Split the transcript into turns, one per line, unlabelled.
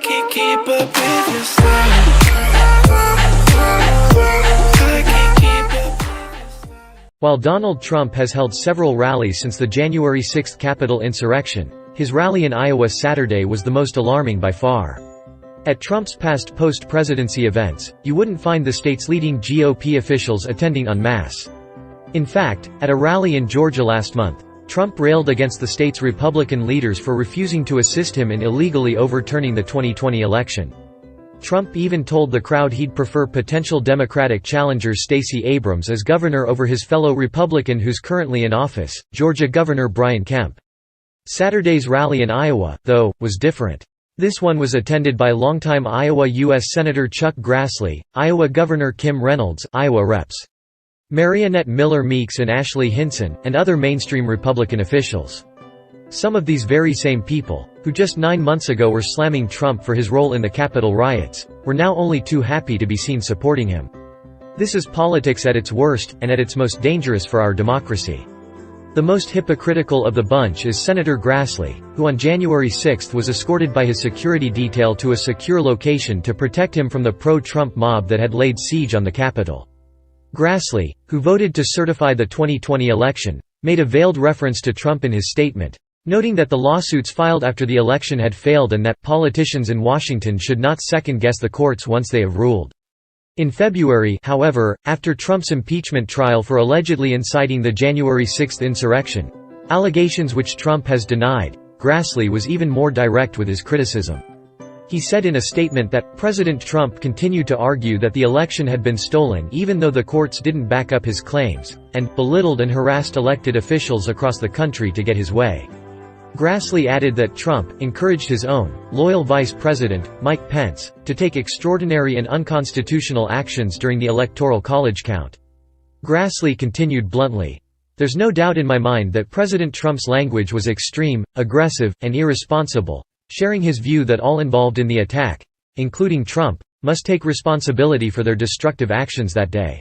can't keep up with your style. I can't keep up with your style.
While Donald Trump has held several rallies since the January 6 Capitol insurrection, his rally in Iowa Saturday was the most alarming by far. At Trump's past post-presidency events, you wouldn't find the state's leading GOP officials attending en masse. In fact, at a rally in Georgia last month, Trump railed against the state's Republican leaders for refusing to assist him in illegally overturning the 2020 election. Trump even told the crowd he'd prefer potential Democratic challenger Stacey Abrams as governor over his fellow Republican who's currently in office, Georgia Governor Brian Kemp. Saturday's rally in Iowa, though, was different. This one was attended by longtime Iowa US Senator Chuck Grassley, Iowa Governor Kim Reynolds, Iowa Reps. Mariannette Miller-Meeks and Ashley Hinson, and other mainstream Republican officials. Some of these very same people, who just 9 months ago were slamming Trump for his role in the Capitol riots, were now only too happy to be seen supporting him. This is politics at its worst, and at its most dangerous for our democracy. The most hypocritical of the bunch is Senator Grassley, who on January 6 was escorted by his security detail to a secure location to protect him from the pro-Trump mob that had laid siege on the Capitol. Grassley, who voted to certify the 2020 election, made a veiled reference to Trump in his statement, noting that the lawsuits filed after the election had failed and that politicians in Washington should not second-guess the courts once they have ruled. In February, however, after Trump's impeachment trial for allegedly inciting the January 6 insurrection, allegations which Trump has denied, Grassley was even more direct with his criticism. He said in a statement that President Trump continued to argue that the election had been stolen even though the courts didn't back up his claims, and belittled and harassed elected officials across the country to get his way. Grassley added that Trump encouraged his own, loyal Vice President, Mike Pence, to take extraordinary and unconstitutional actions during the Electoral College count. Grassley continued bluntly, "There's no doubt in my mind that President Trump's language was extreme, aggressive, and irresponsible," sharing his view that all involved in the attack, including Trump, must take responsibility for their destructive actions that day.